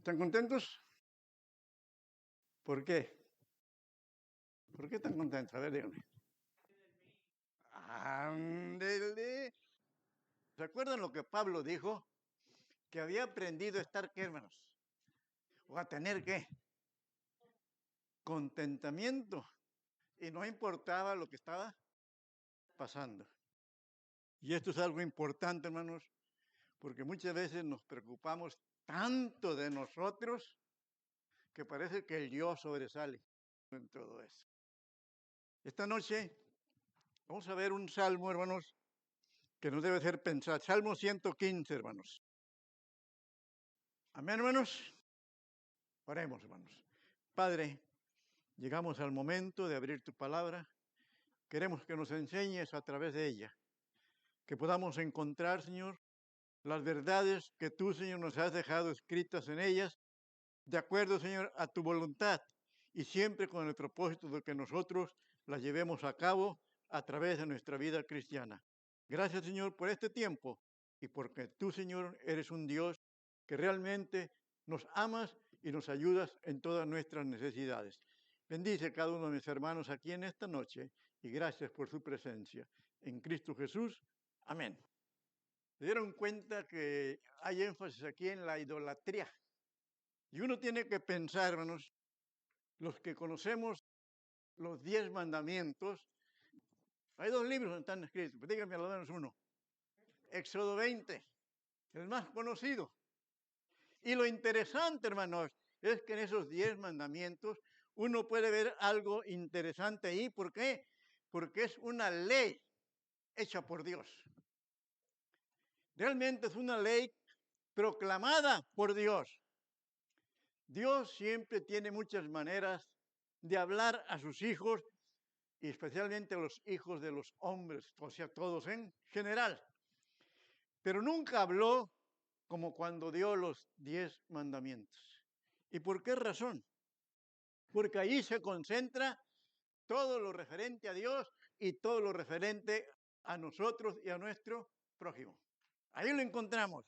¿Están contentos? ¿Por qué? ¿Por qué están contentos? A ver, díganme. ¡Ándele! ¿Se acuerdan lo que Pablo dijo? Que había aprendido a estar, ¿qué, hermanos? O a tener, ¿qué? Contentamiento. Y no importaba lo que estaba pasando. Y esto es algo importante, hermanos, porque muchas veces nos preocupamos tanto de nosotros que parece que el yo sobresale en todo eso. Esta noche vamos a ver un salmo, hermanos, que nos debe hacer pensar. Salmo 115, hermanos. Amén, hermanos. Oremos, hermanos. Padre, llegamos al momento de abrir tu palabra. Queremos que nos enseñes a través de ella, que podamos encontrar, Señor, las verdades que tú, Señor, nos has dejado escritas en ellas, de acuerdo, Señor, a tu voluntad, y siempre con el propósito de que nosotros las llevemos a cabo a través de nuestra vida cristiana. Gracias, Señor, por este tiempo y porque tú, Señor, eres un Dios que realmente nos amas y nos ayudas en todas nuestras necesidades. Bendice a cada uno de mis hermanos aquí en esta noche y gracias por su presencia. En Cristo Jesús. Amén. ¿Se dieron cuenta que hay énfasis aquí en la idolatría? Y uno tiene que pensar, hermanos, los que conocemos los 10 mandamientos, hay 2 libros donde están escritos, pero díganme al menos uno. Éxodo 20, el más conocido. Y lo interesante, hermanos, es que en esos 10 mandamientos uno puede ver algo interesante ahí. ¿Por qué? Porque es una ley hecha por Dios. Realmente es una ley proclamada por Dios. Dios siempre tiene muchas maneras de hablar a sus hijos, y especialmente a los hijos de los hombres, o sea, todos en general. Pero nunca habló como cuando dio los 10 mandamientos. ¿Y por qué razón? Porque ahí se concentra todo lo referente a Dios y todo lo referente a nosotros y a nuestro prójimo. Ahí lo encontramos.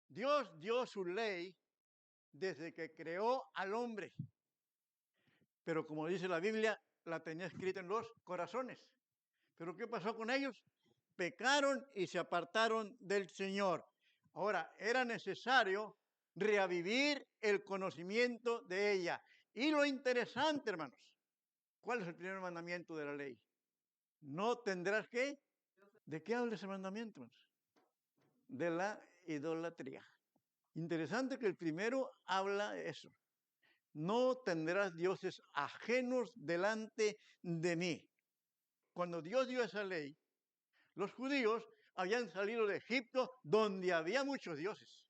Dios dio su ley desde que creó al hombre. Pero como dice la Biblia, la tenía escrita en los corazones. ¿Pero qué pasó con ellos? Pecaron y se apartaron del Señor. Ahora, era necesario reavivir el conocimiento de ella. Y lo interesante, hermanos, ¿cuál es el primer mandamiento de la ley? No tendrás que... ¿De qué habla ese mandamiento, hermanos? De la idolatría. Interesante que el primero habla de eso. No tendrás dioses ajenos delante de mí. Cuando Dios dio esa ley, los judíos habían salido de Egipto donde había muchos dioses.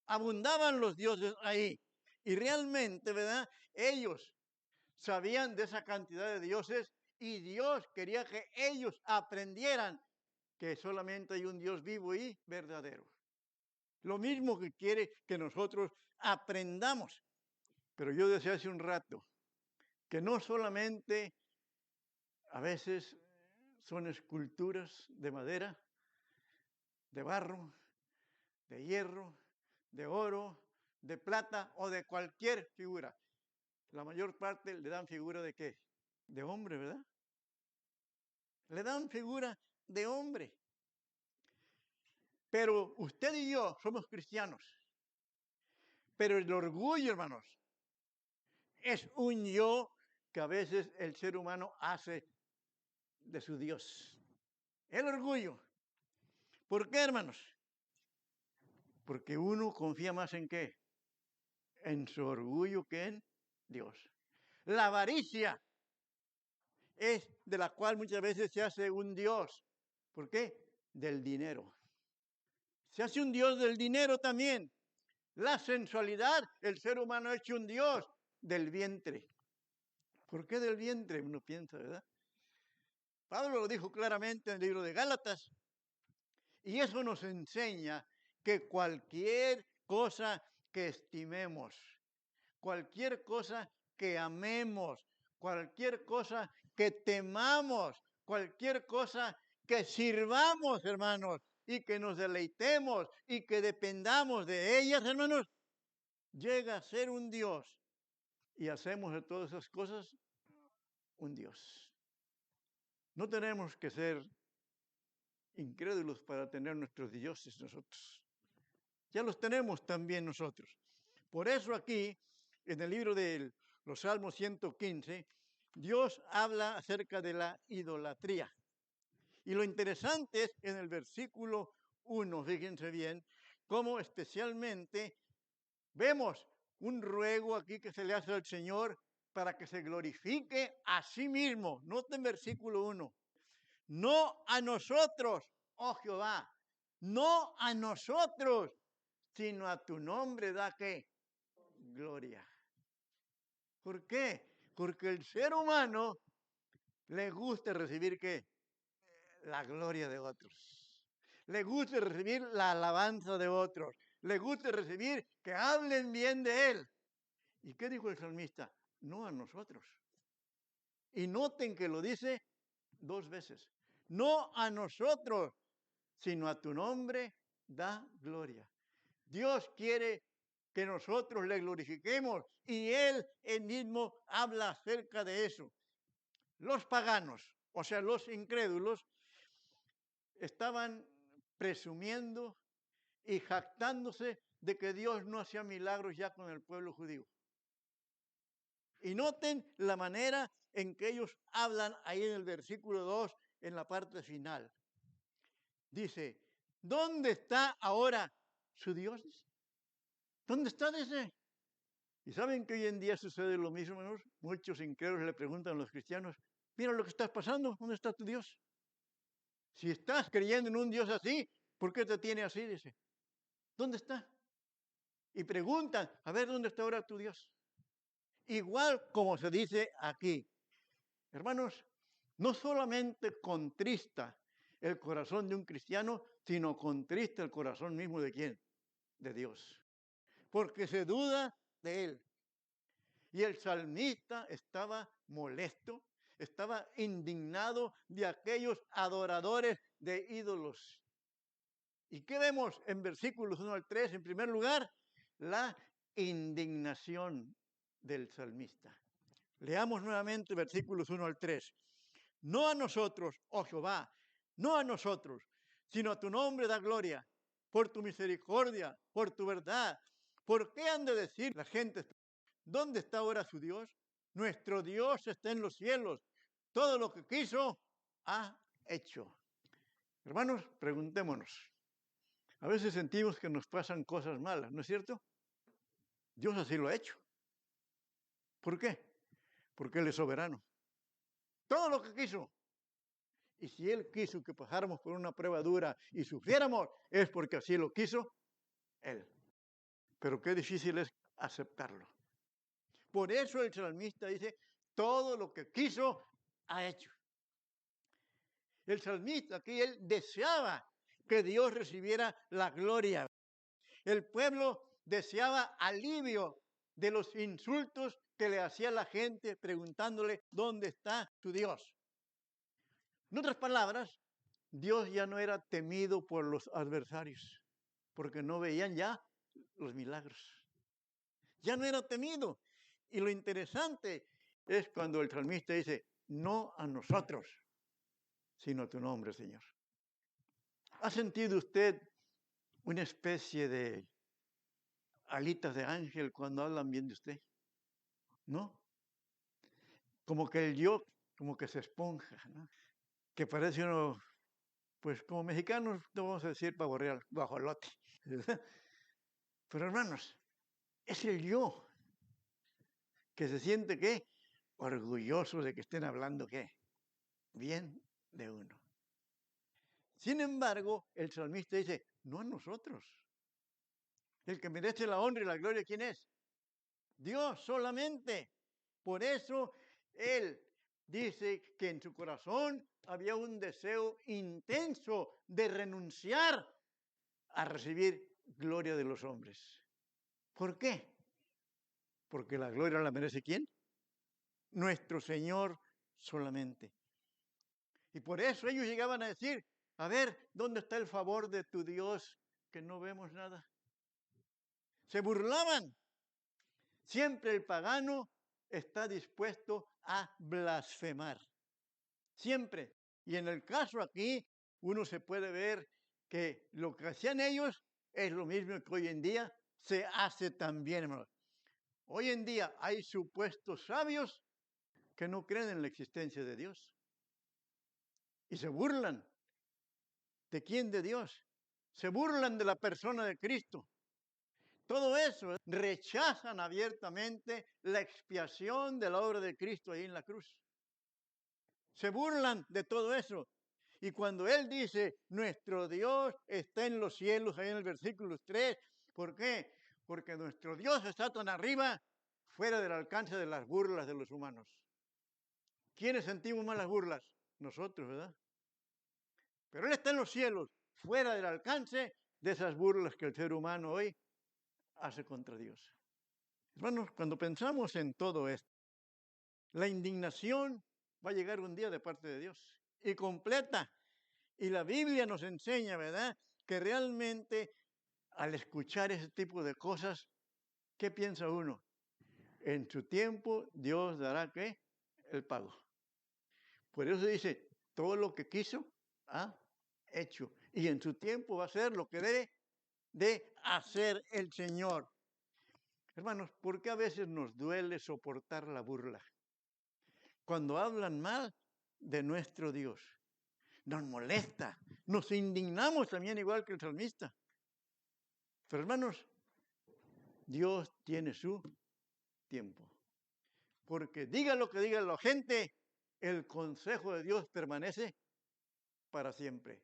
Abundaban los dioses ahí. Y realmente, ¿verdad? Ellos sabían de esa cantidad de dioses y Dios quería que ellos aprendieran que solamente hay un Dios vivo y verdadero. Lo mismo que quiere que nosotros aprendamos. Pero yo decía hace un rato que no solamente a veces son esculturas de madera, de barro, de hierro, de oro, de plata o de cualquier figura. La mayor parte le dan figura de ¿qué? De hombre, ¿verdad? Le dan figura de hombre. Pero usted y yo somos cristianos. Pero el orgullo, hermanos, es un yo que a veces el ser humano hace de su Dios. El orgullo. ¿Por qué, hermanos? Porque uno confía más en ¿qué? En su orgullo que en Dios. La avaricia es de la cual muchas veces se hace un Dios. ¿Por qué? Del dinero. Se hace un Dios del dinero también. La sensualidad, el ser humano ha hecho un Dios del vientre. ¿Por qué del vientre? Uno piensa, ¿verdad? Pablo lo dijo claramente en el libro de Gálatas. Y eso nos enseña que cualquier cosa que estimemos, cualquier cosa que amemos, cualquier cosa que temamos, cualquier cosa que sirvamos, hermanos, y que nos deleitemos y que dependamos de ellas, hermanos, llega a ser un Dios y hacemos de todas esas cosas un Dios. No tenemos que ser incrédulos para tener nuestros dioses nosotros. Ya los tenemos también nosotros. Por eso aquí, en el libro de los Salmos 115, Dios habla acerca de la idolatría. Y lo interesante es en el versículo 1, fíjense bien, cómo especialmente vemos un ruego aquí que se le hace al Señor para que se glorifique a sí mismo. Noten versículo 1. No a nosotros, oh Jehová, no a nosotros, sino a tu nombre da ¿qué? Gloria. ¿Por qué? Porque el ser humano le gusta recibir ¿qué? La gloria de otros. Le gusta recibir la alabanza de otros. Le gusta recibir que hablen bien de él. ¿Y qué dijo el salmista? No a nosotros. Y noten que lo dice 2 veces. No a nosotros, sino a tu nombre da gloria. Dios quiere que nosotros le glorifiquemos y él mismo habla acerca de eso. Los paganos, o sea, los incrédulos, estaban presumiendo y jactándose de que Dios no hacía milagros ya con el pueblo judío. Y noten la manera en que ellos hablan ahí en el versículo 2, en la parte final. Dice, ¿dónde está ahora su Dios? ¿Dónde está ese? Y saben que hoy en día sucede lo mismo, hermanos. Muchos incrédulos le preguntan a los cristianos, mira lo que está pasando, ¿dónde está tu Dios? Si estás creyendo en un Dios así, ¿por qué te tiene así? Dice, ¿dónde está? Y preguntan, a ver, ¿dónde está ahora tu Dios? Igual como se dice aquí. Hermanos, no solamente contrista el corazón de un cristiano, sino contrista el corazón mismo de quién? De Dios. Porque se duda de él. Y el salmista estaba molesto, estaba indignado de aquellos adoradores de ídolos. ¿Y qué vemos en versículos 1 al 3? En primer lugar, la indignación del salmista. Leamos nuevamente versículos 1 al 3. No a nosotros, oh Jehová, no a nosotros, sino a tu nombre da gloria, por tu misericordia, por tu verdad. ¿Por qué han de decir la gente, ¿dónde está ahora su Dios? Nuestro Dios está en los cielos. Todo lo que quiso, ha hecho. Hermanos, preguntémonos. A veces sentimos que nos pasan cosas malas, ¿no es cierto? Dios así lo ha hecho. ¿Por qué? Porque Él es soberano. Todo lo que quiso. Y si Él quiso que pasáramos por una prueba dura y sufriéramos, es porque así lo quiso Él. Pero qué difícil es aceptarlo. Por eso el salmista dice, todo lo que quiso, ha hecho. El salmista aquí, él deseaba que Dios recibiera la gloria. El pueblo deseaba alivio de los insultos que le hacía la gente preguntándole dónde está tu Dios. En otras palabras, Dios ya no era temido por los adversarios, porque no veían ya los milagros. Ya no era temido. Y lo interesante es cuando el salmista dice, no a nosotros, sino a tu nombre, Señor. ¿Ha sentido usted una especie de alitas de ángel cuando hablan bien de usted? ¿No? Como que el yo, como que se esponja, ¿no? Que parece uno, pues como mexicanos, no vamos a decir pavo real, guajolote. Pero hermanos, es el yo que se siente, ¿qué? Orgulloso de que estén hablando, ¿qué? Bien de uno. Sin embargo, el salmista dice, no a nosotros. El que merece la honra y la gloria, ¿quién es? Dios solamente. Por eso él dice que en su corazón había un deseo intenso de renunciar a recibir gloria de los hombres. ¿Por qué? Porque la gloria la merece ¿quién? Nuestro Señor solamente. Y por eso ellos llegaban a decir, a ver, ¿dónde está el favor de tu Dios que no vemos nada? Se burlaban Siempre el pagano está dispuesto a blasfemar. Siempre. Y en el caso aquí, uno se puede ver que lo que hacían ellos es lo mismo que hoy en día se hace también, hermanos. Hoy en día hay supuestos sabios que no creen en la existencia de Dios. Y se burlan. ¿De quién? De Dios. Se burlan de la persona de Cristo. Todo eso rechazan abiertamente la expiación de la obra de Cristo ahí en la cruz. Se burlan de todo eso. Y cuando Él dice, nuestro Dios está en los cielos, ahí en el versículo 3, ¿por qué? Porque nuestro Dios está tan arriba, fuera del alcance de las burlas de los humanos. ¿Quiénes sentimos más las burlas? Nosotros, ¿verdad? Pero Él está en los cielos, fuera del alcance de esas burlas que el ser humano hoy hace contra Dios. Hermanos, cuando pensamos en todo esto, la indignación va a llegar un día de parte de Dios y completa. Y la Biblia nos enseña, ¿verdad?, que realmente al escuchar ese tipo de cosas, ¿qué piensa uno? En su tiempo Dios dará, ¿qué? El pago. Por eso dice, todo lo que quiso, ha hecho. Y en su tiempo va a ser lo que debe de hacer el Señor. Hermanos, ¿por qué a veces nos duele soportar la burla? Cuando hablan mal de nuestro Dios, nos molesta, nos indignamos también igual que el salmista. Pero hermanos, Dios tiene su tiempo. Porque diga lo que diga la gente, el consejo de Dios permanece para siempre.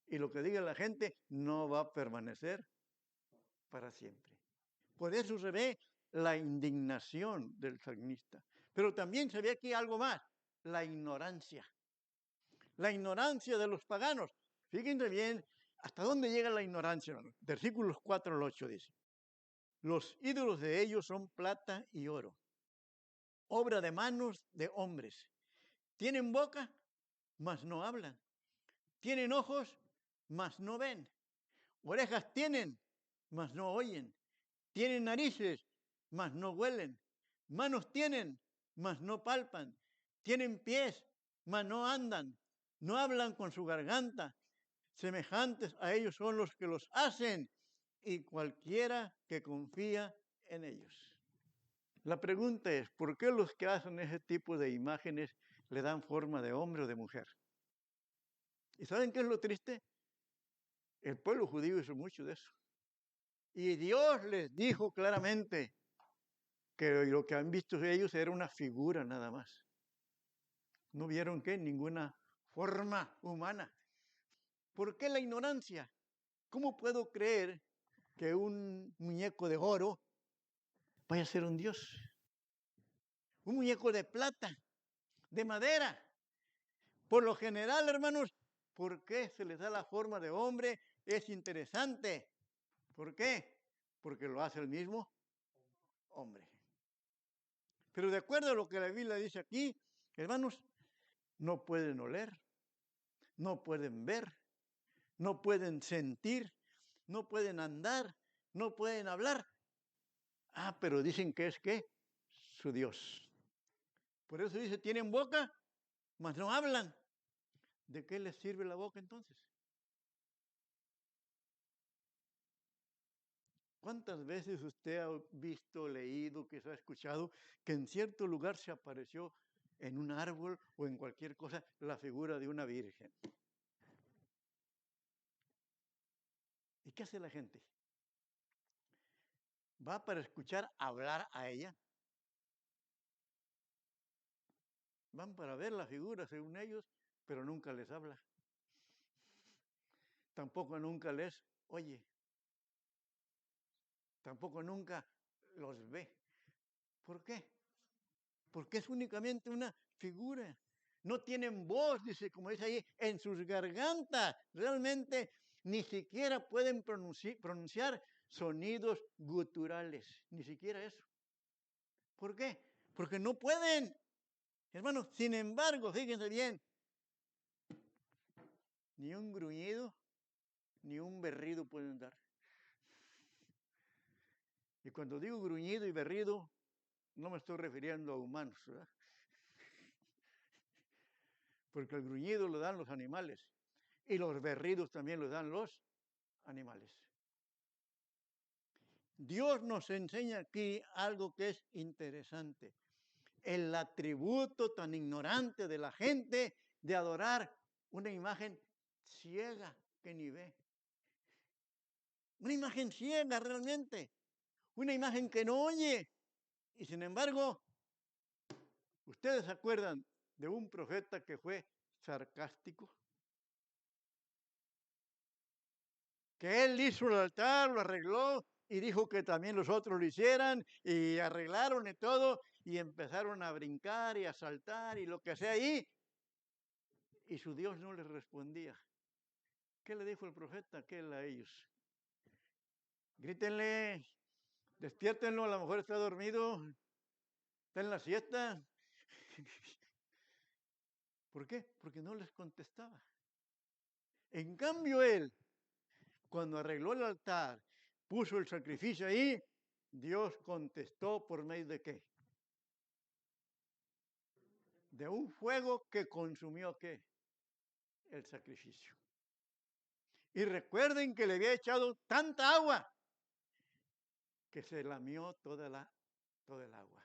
Y lo que diga la gente no va a permanecer para siempre. Por eso se ve la indignación del salmista. Pero también se ve aquí algo más, la ignorancia. La ignorancia de los paganos. Fíjense bien hasta dónde llega la ignorancia, hermano. Versículos 4 al 8 dice. Los ídolos de ellos son plata y oro, obra de manos de hombres. Tienen boca, mas no hablan. Tienen ojos, mas no ven. Orejas tienen, mas no oyen. Tienen narices, mas no huelen. Manos tienen, mas no palpan. Tienen pies, mas no andan. No hablan con su garganta. Semejantes a ellos son los que los hacen y cualquiera que confía en ellos. La pregunta es, ¿por qué los que hacen ese tipo de imágenes le dan forma de hombre o de mujer? ¿Y saben qué es lo triste? El pueblo judío hizo mucho de eso. Y Dios les dijo claramente que lo que han visto ellos era una figura nada más. No vieron que ninguna forma humana. ¿Por qué la ignorancia? ¿Cómo puedo creer que un muñeco de oro vaya a ser un dios? Un muñeco de plata, de madera. Por lo general, hermanos, ¿por qué se les da la forma de hombre? Es interesante. ¿Por qué? Porque lo hace el mismo hombre. Pero de acuerdo a lo que la Biblia dice aquí, hermanos, no pueden oler, no pueden ver, no pueden sentir, no pueden andar, no pueden hablar. Ah, pero dicen que es ¿qué? Su Dios. Por eso dice, tienen boca, mas no hablan. ¿De qué les sirve la boca entonces? ¿Cuántas veces usted ha visto, leído, que se ha escuchado que en cierto lugar se apareció en un árbol o en cualquier cosa la figura de una virgen? ¿Y qué hace la gente? ¿Va para escuchar hablar a ella? Van para ver la figura según ellos, pero nunca les habla. Tampoco nunca les oye. Tampoco nunca los ve. ¿Por qué? Porque es únicamente una figura. No tienen voz, dice, como dice ahí, en sus gargantas. Realmente ni siquiera pueden pronunciar sonidos guturales, ni siquiera eso. ¿Por qué? Porque no pueden. Hermanos, sin embargo, fíjense bien, ni un gruñido, ni un berrido pueden dar. Y cuando digo gruñido y berrido, no me estoy refiriendo a humanos, ¿verdad? Porque el gruñido lo dan los animales y los berridos también lo dan los animales. Dios nos enseña aquí algo que es interesante. El atributo tan ignorante de la gente de adorar una imagen ciega que ni ve. Una imagen ciega realmente. Una imagen que no oye. Y sin embargo, ¿ustedes se acuerdan de un profeta que fue sarcástico? Que él hizo el altar, lo arregló y dijo que también los otros lo hicieran y arreglaron y todo y empezaron a brincar y a saltar y lo que sea ahí. Y su Dios no les respondía. ¿Qué le dijo el profeta aquel a ellos? Grítenle, despiértenlo, a lo mejor está dormido, está en la siesta. ¿Por qué? Porque no les contestaba. En cambio él, cuando arregló el altar, puso el sacrificio ahí, Dios contestó por medio de ¿qué? De un fuego que consumió ¿qué? El sacrificio. Y recuerden que le había echado tanta agua que se lamió toda el agua.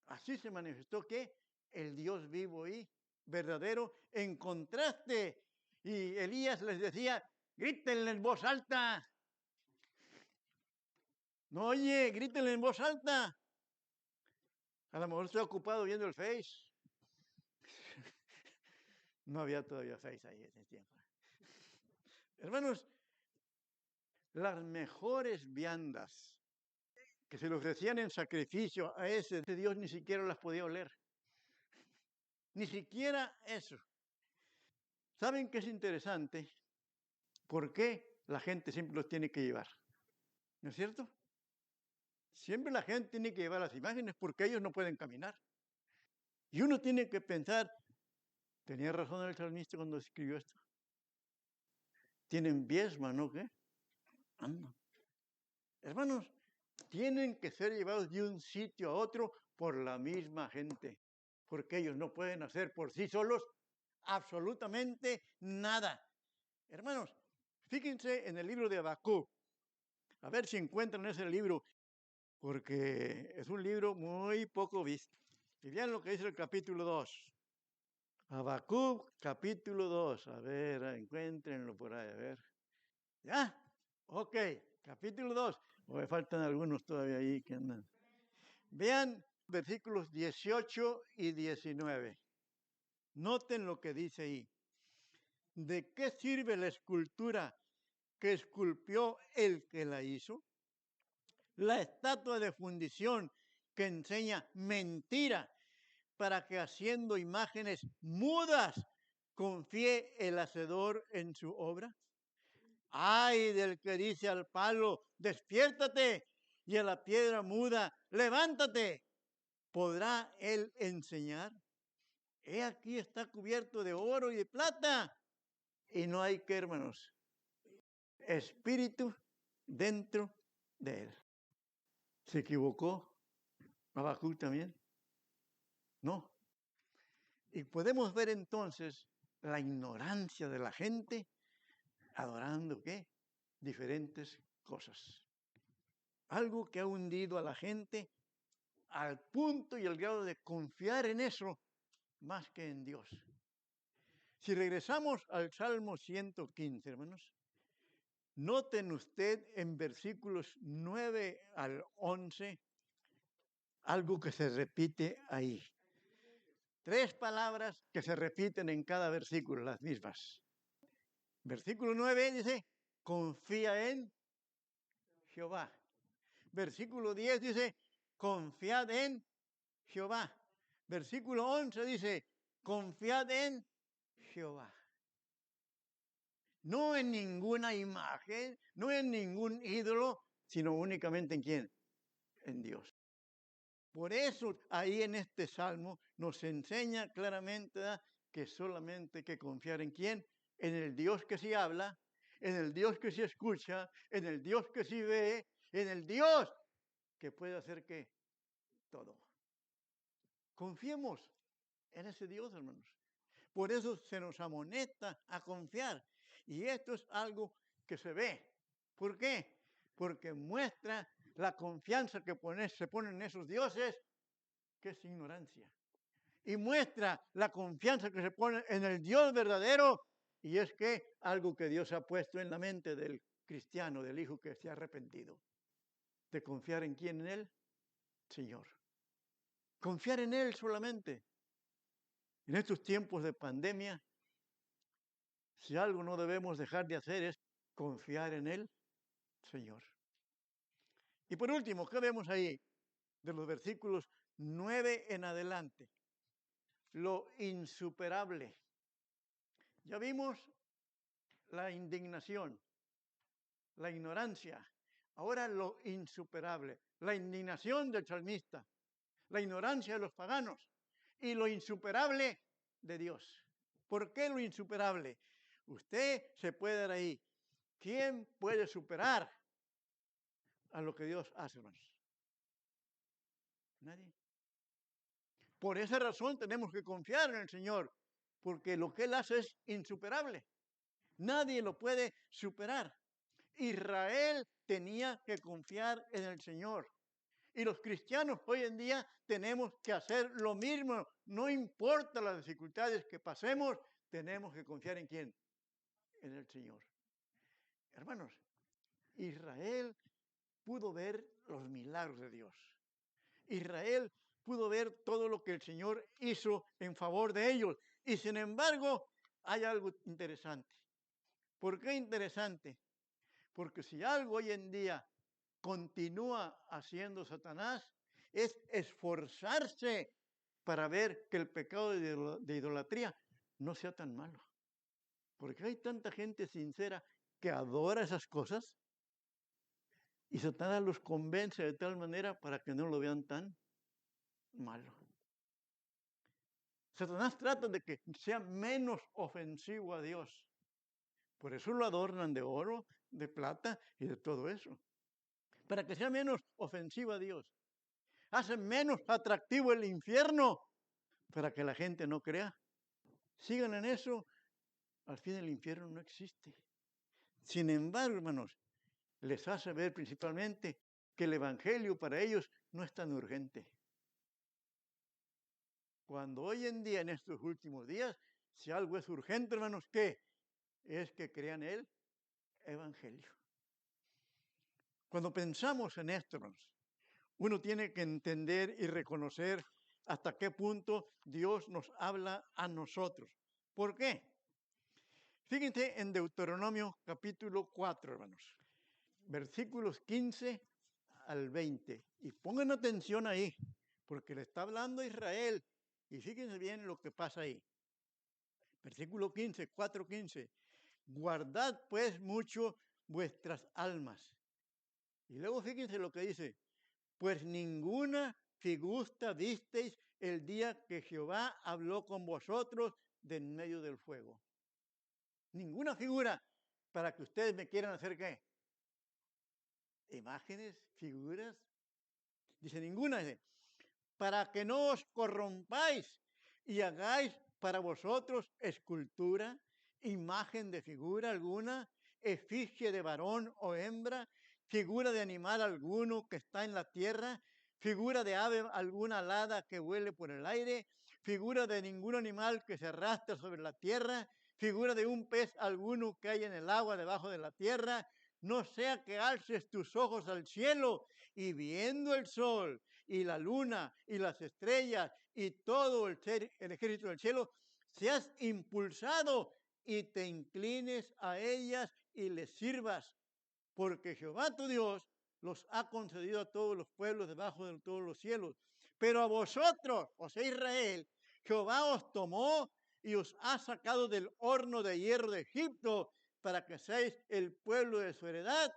Así se manifestó que el Dios vivo y verdadero en contraste. Y Elías les decía, grítenle en voz alta. No oye, grítenle en voz alta. A lo mejor estoy ocupado viendo el Face. No había todavía Face ahí en ese tiempo. Hermanos, las mejores viandas que se le ofrecían en sacrificio a ese Dios ni siquiera las podía oler. Ni siquiera eso. ¿Saben qué es interesante? ¿Por qué la gente siempre los tiene que llevar? ¿No es cierto? Siempre la gente tiene que llevar las imágenes porque ellos no pueden caminar. Y uno tiene que pensar, tenía razón el salmista cuando escribió esto. Tienen pies, ¿no? ¿Qué? Anda. Hermanos, tienen que ser llevados de un sitio a otro por la misma gente, porque ellos no pueden hacer por sí solos absolutamente nada. Hermanos, fíjense en el libro de Habacuc, a ver si encuentran ese libro, porque es un libro muy poco visto. Y vean lo que dice el capítulo 2. Habacuc, capítulo 2. A ver, encuéntrenlo por ahí, a ver. ¿Ya? Ok, capítulo 2. O me faltan algunos todavía ahí que andan. Vean versículos 18 y 19. Noten lo que dice ahí. ¿De qué sirve la escultura que esculpió el que la hizo? La estatua de fundición que enseña mentira para que haciendo imágenes mudas confíe el hacedor en su obra. Ay del que dice al palo, despiértate, y a la piedra muda, levántate. ¿Podrá él enseñar? He aquí está cubierto de oro y de plata, y no hay que, hermanos, espíritu dentro de él. ¿Se equivocó Habacuc también? No. Y podemos ver entonces la ignorancia de la gente adorando ¿qué? Diferentes cosas. Algo que ha hundido a la gente al punto y al grado de confiar en eso más que en Dios. Si regresamos al Salmo 115, hermanos, noten usted en versículos 9 al 11 algo que se repite ahí. 3 palabras que se repiten en cada versículo, las mismas. Versículo 9 dice, confía en Jehová. Versículo 10 dice, confiad en Jehová. Versículo 11 dice, confiad en Jehová. No en ninguna imagen, no en ningún ídolo, sino únicamente en quién, en Dios. Por eso ahí en este salmo nos enseña claramente que solamente hay que confiar en quién, en el Dios que sí habla, en el Dios que sí escucha, en el Dios que sí ve, en el Dios que puede hacer ¿qué? Todo. Confiemos en ese Dios, hermanos. Por eso se nos amonesta a confiar. Y esto es algo que se ve. ¿Por qué? Porque muestra la confianza que se pone en esos dioses, que es ignorancia. Y muestra la confianza que se pone en el Dios verdadero, y es que algo que Dios ha puesto en la mente del cristiano, del hijo que se ha arrepentido. ¿De confiar en quién? En Él, Señor. Confiar en Él solamente. En estos tiempos de pandemia, si algo no debemos dejar de hacer es confiar en Él, Señor. Y por último, ¿qué vemos ahí? De los versículos 9 en adelante. Lo insuperable. Ya vimos la indignación, la ignorancia. Ahora lo insuperable. La indignación del salmista, la ignorancia de los paganos y lo insuperable de Dios. ¿Por qué lo insuperable? Usted se puede dar ahí. ¿Quién puede superar a lo que Dios hace, hermanos? Nadie. Por esa razón tenemos que confiar en el Señor, porque lo que Él hace es insuperable. Nadie lo puede superar. Israel tenía que confiar en el Señor. Y los cristianos hoy en día tenemos que hacer lo mismo. No importa las dificultades que pasemos, tenemos que confiar en quién. En el Señor. Hermanos, Israel pudo ver los milagros de Dios. Israel pudo ver todo lo que el Señor hizo en favor de ellos. Y sin embargo, hay algo interesante. ¿Por qué interesante? Porque si algo hoy en día continúa haciendo Satanás, es esforzarse para ver que el pecado de idolatría no sea tan malo. Porque hay tanta gente sincera que adora esas cosas y Satanás los convence de tal manera para que no lo vean tan malo. Satanás trata de que sea menos ofensivo a Dios. Por eso lo adornan de oro, de plata y de todo eso. Para que sea menos ofensivo a Dios. Hace menos atractivo el infierno para que la gente no crea. Sigan en eso, al fin el infierno no existe. Sin embargo, hermanos, les hace ver principalmente que el evangelio para ellos no es tan urgente. Cuando hoy en día, en estos últimos días, si algo es urgente, hermanos, ¿qué? Es que crean el evangelio. Cuando pensamos en esto, hermanos, uno tiene que entender y reconocer hasta qué punto Dios nos habla a nosotros. ¿Por qué? Fíjense en Deuteronomio capítulo 4, hermanos, versículos 15 al 20. Y pongan atención ahí, porque le está hablando a Israel. Y fíjense bien lo que pasa ahí. Versículo 15, 4:15. Guardad pues mucho vuestras almas. Y luego fíjense lo que dice. Pues ninguna figura visteis el día que Jehová habló con vosotros de en medio del fuego. Ninguna figura para que ustedes me quieran hacer ¿qué? Imágenes, figuras. Dice ninguna. Dice, para que no os corrompáis y hagáis para vosotros escultura, imagen de figura alguna, efigie de varón o hembra, figura de animal alguno que está en la tierra, figura de ave alguna alada que vuele por el aire, figura de ningún animal que se arrastra sobre la tierra, figura de un pez alguno que hay en el agua debajo de la tierra, no sea que alces tus ojos al cielo y viendo el sol y la luna y las estrellas y todo el ejército del cielo, seas impulsado y te inclines a ellas y les sirvas, porque Jehová tu Dios los ha concedido a todos los pueblos debajo de todos los cielos. Pero a vosotros, o sea Israel, Jehová os tomó y os ha sacado del horno de hierro de Egipto para que seáis el pueblo de su heredad,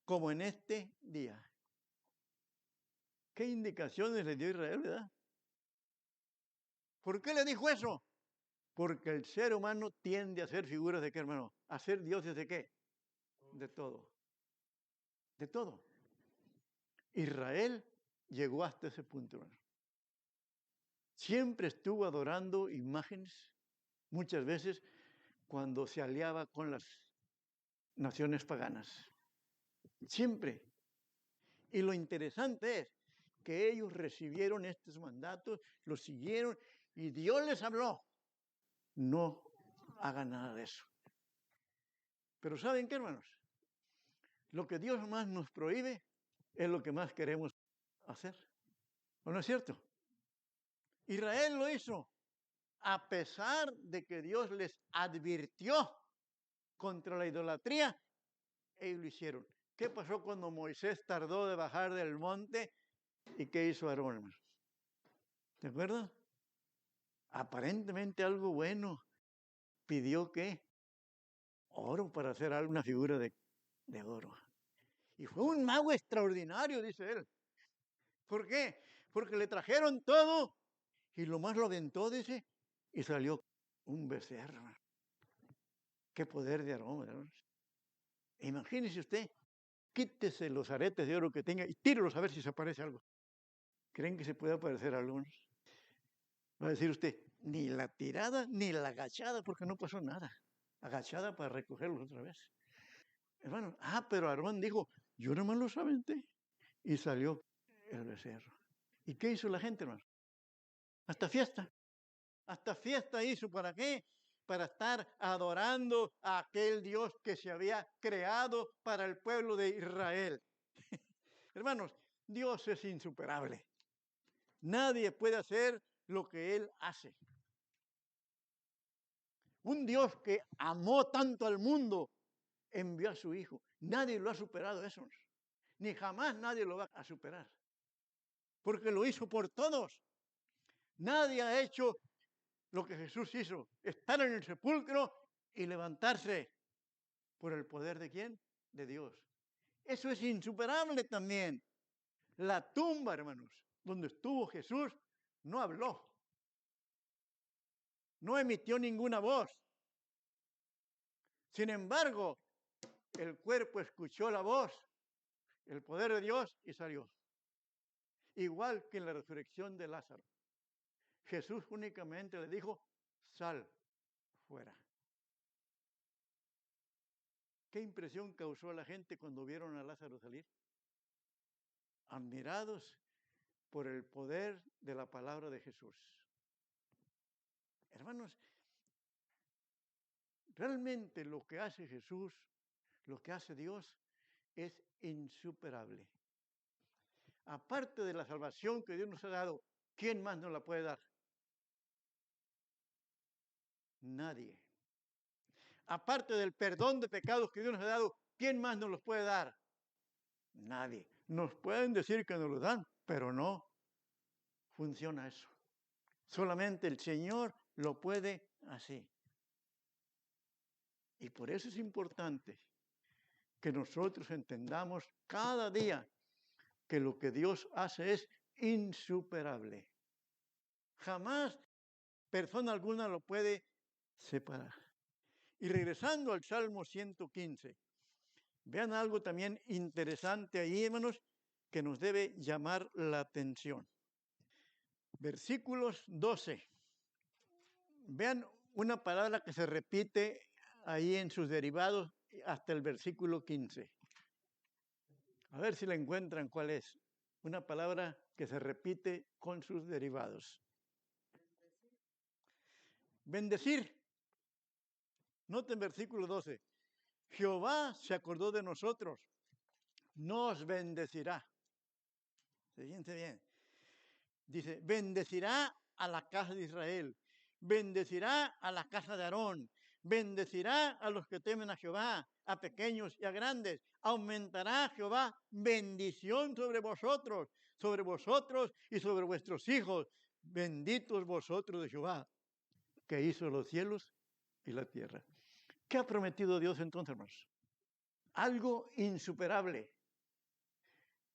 como en este día. ¿Qué indicaciones le dio Israel, verdad? ¿Por qué le dijo eso? Porque el ser humano tiende a hacer figuras de qué, hermano? ¿A ser dioses de qué? De todo. De todo. Israel llegó hasta ese punto, hermano. Siempre estuvo adorando imágenes, muchas veces cuando se aliaba con las naciones paganas. Siempre. Y lo interesante es que ellos recibieron estos mandatos, los siguieron y Dios les habló. No hagan nada de eso. Pero ¿saben qué, hermanos? Lo que Dios más nos prohíbe es lo que más queremos hacer. ¿O no es cierto? Israel lo hizo a pesar de que Dios les advirtió contra la idolatría. Ellos lo hicieron. ¿Qué pasó cuando Moisés tardó de bajar del monte? ¿Y qué hizo Aarón, hermanos? ¿Te acuerdas? Aparentemente algo bueno. Pidió ¿qué? Oro para hacer alguna figura de oro. Y fue un mago extraordinario, dice él. ¿Por qué? Porque le trajeron todo y lo más lo aventó, dice, y salió un becerro. Qué poder de aroma, hermanos. Imagínese usted, quítese los aretes de oro que tenga y tírelos a ver si se aparece algo. ¿Creen que se puede aparecer a algunos? Va a decir usted, ni la tirada ni la agachada, porque no pasó nada. Agachada para recogerlos otra vez. Hermano, pero Aarón dijo, yo nomás los aventé. Y salió el becerro. ¿Y qué hizo la gente, hermano? Hasta fiesta. Hasta fiesta hizo. ¿Para qué? Para estar adorando a aquel Dios que se había creado para el pueblo de Israel. Hermanos, Dios es insuperable. Nadie puede hacer lo que Él hace. Un Dios que amó tanto al mundo, envió a su Hijo. Nadie lo ha superado eso. Ni jamás nadie lo va a superar. Porque lo hizo por todos. Nadie ha hecho lo que Jesús hizo. Estar en el sepulcro y levantarse. ¿Por el poder de quién? De Dios. Eso es insuperable también. La tumba, hermanos, donde estuvo Jesús, no habló. No emitió ninguna voz. Sin embargo, el cuerpo escuchó la voz, el poder de Dios y salió. Igual que en la resurrección de Lázaro. Jesús únicamente le dijo, sal fuera. ¿Qué impresión causó a la gente cuando vieron a Lázaro salir? Admirados por el poder de la palabra de Jesús. Hermanos, realmente lo que hace Jesús, lo que hace Dios, es insuperable. Aparte de la salvación que Dios nos ha dado, ¿quién más nos la puede dar? Nadie. Aparte del perdón de pecados que Dios nos ha dado, ¿quién más nos los puede dar? Nadie. Nos pueden decir que nos lo dan, pero no funciona eso. Solamente el Señor lo puede hacer. Y por eso es importante que nosotros entendamos cada día que lo que Dios hace es insuperable. Jamás persona alguna lo puede separar. Y regresando al Salmo 115, vean algo también interesante ahí, hermanos, que nos debe llamar la atención. Versículos 12. Vean una palabra que se repite ahí en sus derivados hasta el versículo 15. A ver si la encuentran cuál es. Una palabra que se repite con sus derivados. Bendecir. Noten versículo 12. Jehová se acordó de nosotros. Nos bendecirá. Fíjense bien. Dice, bendecirá a la casa de Israel. Bendecirá a la casa de Aarón. Bendecirá a los que temen a Jehová, a pequeños y a grandes. Aumentará Jehová bendición sobre vosotros y sobre vuestros hijos. Benditos vosotros de Jehová, que hizo los cielos y la tierra. ¿Qué ha prometido Dios entonces, hermanos? Algo insuperable,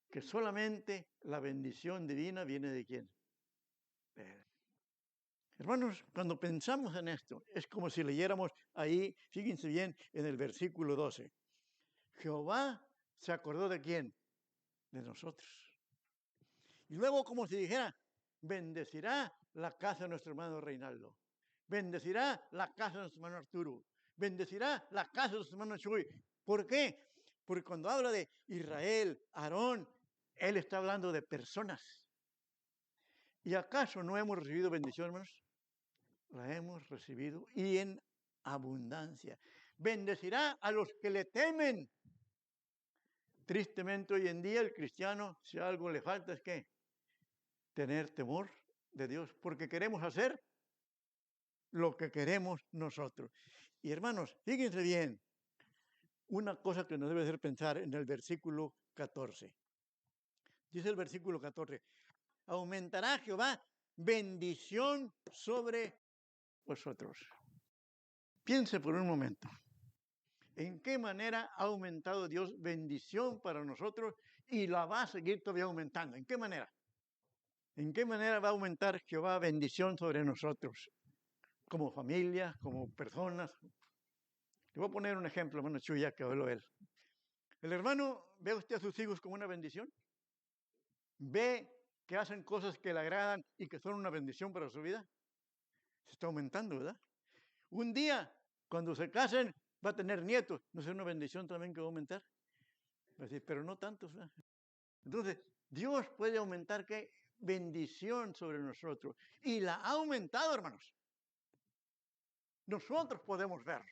que solamente la bendición divina viene de quién? De Él. Hermanos, cuando pensamos en esto, es como si leyéramos ahí, fíjense bien, en el versículo 12. Jehová se acordó de quién? De nosotros. Y luego, como si dijera, bendecirá la casa de nuestro hermano Reinaldo, bendecirá la casa de nuestro hermano Arturo, bendecirá la casa de nuestro hermano Chuy. ¿Por qué? Porque cuando habla de Israel, Aarón, él está hablando de personas. ¿Y acaso no hemos recibido bendición, hermanos? La hemos recibido y en abundancia. Bendecirá a los que le temen. Tristemente hoy en día el cristiano, si algo le falta es que tener temor de Dios, porque queremos hacer lo que queremos nosotros. Y hermanos, fíjense bien, una cosa que nos debe hacer pensar en el versículo 14. Dice el versículo 14, aumentará Jehová bendición sobre vosotros. Piense por un momento, ¿en qué manera ha aumentado Dios bendición para nosotros y la va a seguir todavía aumentando? ¿En qué manera? ¿En qué manera va a aumentar Jehová bendición sobre nosotros? Como familia, como personas. Le voy a poner un ejemplo, hermano Chuya, que habló él. El hermano, ¿ve usted a sus hijos como una bendición? ¿Ve que hacen cosas que le agradan y que son una bendición para su vida? Se está aumentando, ¿verdad? Un día, cuando se casen, va a tener nietos. ¿No es una bendición también que va a aumentar? Va a decir, pero no tantos, ¿verdad? Entonces, Dios puede aumentar ¿qué? Bendición sobre nosotros. Y la ha aumentado, hermanos. Nosotros podemos ver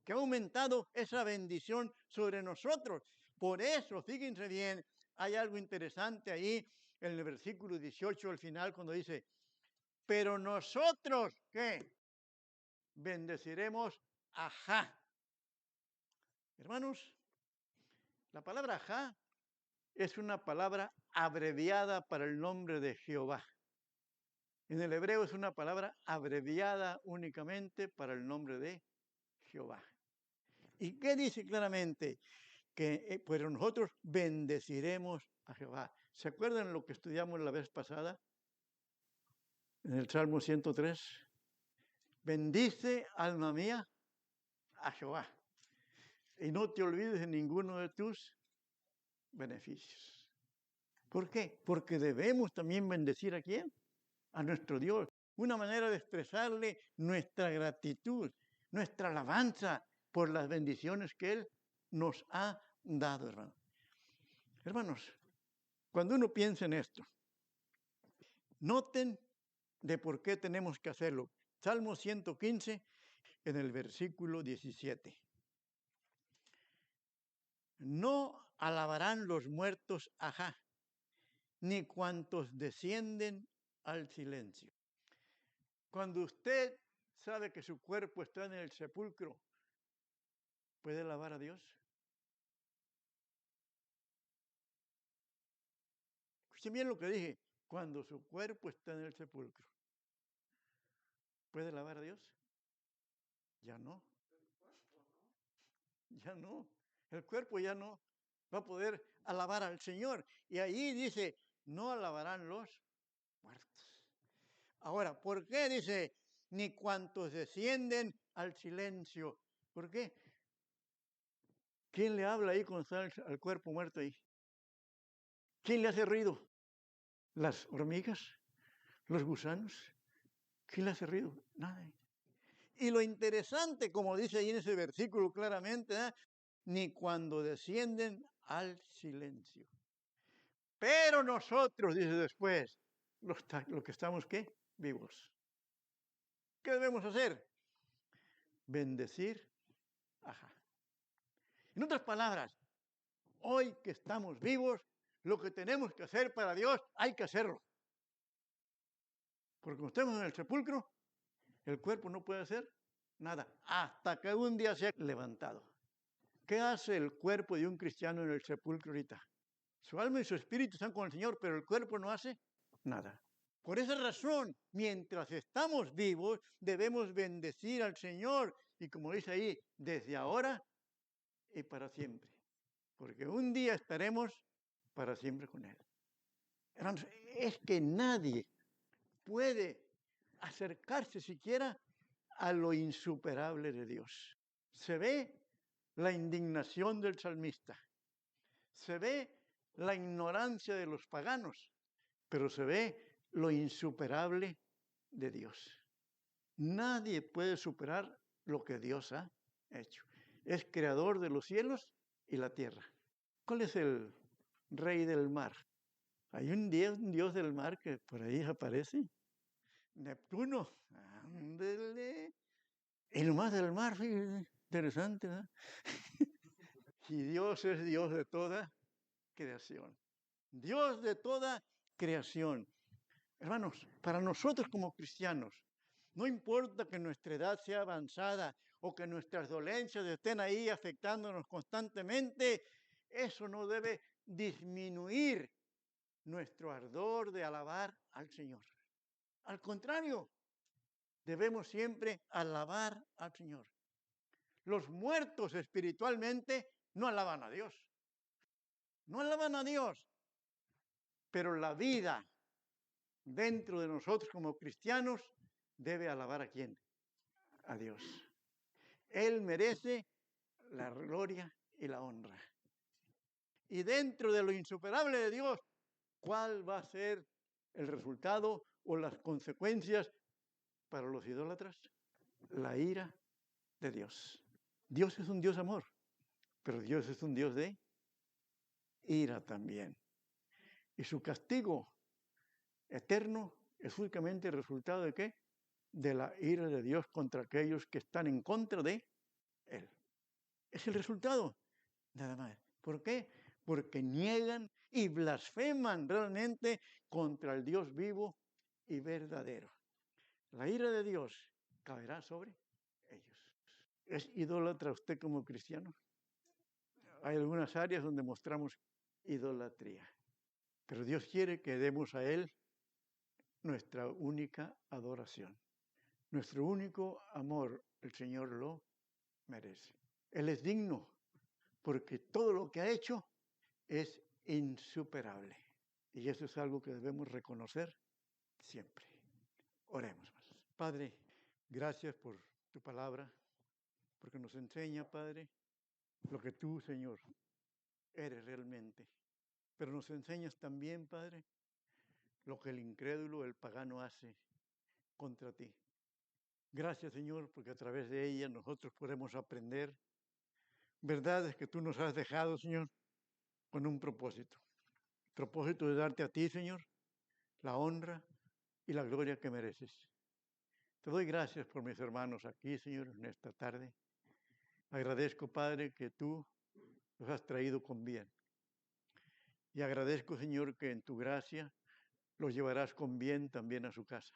que ha aumentado esa bendición sobre nosotros. Por eso, fíjense bien, hay algo interesante ahí en el versículo 18 al final cuando dice, pero nosotros, ¿qué? Bendeciremos a Jah. Hermanos, la palabra Jah es una palabra abreviada para el nombre de Jehová. En el hebreo es una palabra abreviada únicamente para el nombre de Jehová. ¿Y qué dice claramente? Que pero nosotros bendeciremos a Jehová. ¿Se acuerdan lo que estudiamos la vez pasada? En el Salmo 103. Bendice, alma mía, a Jehová. Y no te olvides de ninguno de tus beneficios. ¿Por qué? Porque debemos también bendecir a quién? A nuestro Dios. Una manera de expresarle nuestra gratitud, nuestra alabanza por las bendiciones que Él nos ha dado, hermano. Hermanos, cuando uno piensa en esto, noten de por qué tenemos que hacerlo. Salmo 115, en el versículo 17. No alabarán los muertos a Jah, ni cuantos descienden al silencio. Cuando usted sabe que su cuerpo está en el sepulcro, ¿puede alabar a Dios? Escuchen bien lo que dije. Cuando su cuerpo está en el sepulcro, ¿puede alabar a Dios? Ya no. Ya no. El cuerpo ya no va a poder alabar al Señor. Y ahí dice, no alabarán los muertos. Ahora, ¿por qué dice, ni cuantos descienden al silencio? ¿Por qué? ¿Quién le habla ahí cuando está al cuerpo muerto ahí? ¿Quién le hace ruido? ¿Las hormigas? ¿Los gusanos? ¿Quién le hace ruido? Nadie. Y lo interesante, como dice ahí en ese versículo claramente, ni cuando descienden al silencio. Pero nosotros, dice después, los que estamos, ¿qué? Vivos. ¿Qué debemos hacer? Bendecir a Jah. En otras palabras, hoy que estamos vivos, lo que tenemos que hacer para Dios, hay que hacerlo. Porque cuando estemos en el sepulcro, el cuerpo no puede hacer nada, hasta que un día sea levantado. ¿Qué hace el cuerpo de un cristiano en el sepulcro ahorita? Su alma y su espíritu están con el Señor, pero el cuerpo no hace nada. Por esa razón, mientras estamos vivos, debemos bendecir al Señor. Y como dice ahí, desde ahora y para siempre. Porque un día estaremos para siempre con Él. Hermanos, es que nadie puede acercarse siquiera a lo insuperable de Dios. Se ve la indignación del salmista. Se ve la ignorancia de los paganos. pero se ve lo insuperable de Dios. Nadie puede superar lo que Dios ha hecho. Es creador de los cielos y la tierra. ¿Cuál es el rey del mar? Hay un dios del mar que por ahí aparece. Neptuno. Ándele. Y nomás del mar, fíjate, interesante, ¿verdad? Y Dios es Dios de toda creación. Dios de toda creación. Hermanos, para nosotros como cristianos, no importa que nuestra edad sea avanzada o que nuestras dolencias estén ahí afectándonos constantemente, eso no debe disminuir nuestro ardor de alabar al Señor. Al contrario, debemos siempre alabar al Señor. Los muertos espiritualmente no alaban a Dios. No alaban a Dios. Pero la vida dentro de nosotros como cristianos debe alabar ¿a quién? A Dios. Él merece la gloria y la honra. Y dentro de lo insuperable de Dios, ¿cuál va a ser el resultado o las consecuencias para los idólatras? La ira de Dios. Dios es un Dios amor, pero Dios es un Dios de ira también. Y su castigo eterno es únicamente el resultado de ¿qué? De la ira de Dios contra aquellos que están en contra de Él. Es el resultado, nada más. ¿Por qué? Porque niegan y blasfeman realmente contra el Dios vivo y verdadero. La ira de Dios caerá sobre ellos. ¿Es idólatra usted como cristiano? Hay algunas áreas donde mostramos idolatría, pero Dios quiere que demos a Él nuestra única adoración. Nuestro único amor, el Señor lo merece. Él es digno porque todo lo que ha hecho es insuperable. Y eso es algo que debemos reconocer siempre. Oremos más. Padre, gracias por tu palabra, porque nos enseña, Padre, lo que tú, Señor, eres realmente. Pero nos enseñas también, Padre, lo que el incrédulo, el pagano hace contra ti. Gracias, Señor, porque a través de ella nosotros podemos aprender verdades que tú nos has dejado, Señor, con un propósito. Propósito de darte a ti, Señor, la honra y la gloria que mereces. Te doy gracias por mis hermanos aquí, Señor, en esta tarde. Agradezco, Padre, que tú los has traído con bien. Y agradezco, Señor, que en tu gracia los llevarás con bien también a su casa.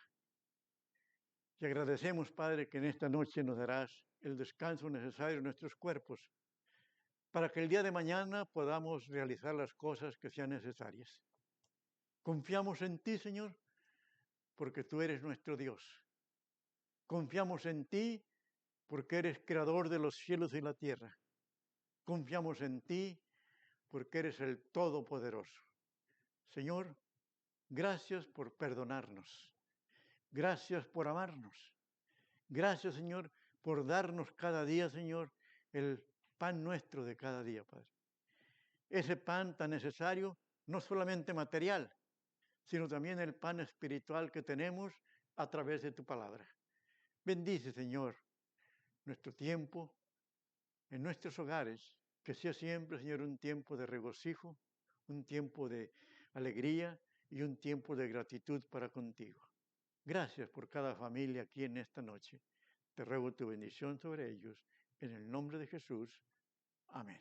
Y agradecemos, Padre, que en esta noche nos darás el descanso necesario en nuestros cuerpos para que el día de mañana podamos realizar las cosas que sean necesarias. Confiamos en ti, Señor, porque tú eres nuestro Dios. Confiamos en ti porque eres creador de los cielos y la tierra. Confiamos en ti porque eres el Todopoderoso. Señor, gracias por perdonarnos. Gracias por amarnos. Gracias, Señor, por darnos cada día, Señor, el pan nuestro de cada día, Padre. Ese pan tan necesario, no solamente material, sino también el pan espiritual que tenemos a través de tu palabra. Bendice, Señor, nuestro tiempo en nuestros hogares, que sea siempre, Señor, un tiempo de regocijo, un tiempo de alegría y un tiempo de gratitud para contigo. Gracias por cada familia aquí en esta noche. Te ruego tu bendición sobre ellos. En el nombre de Jesús. Amén.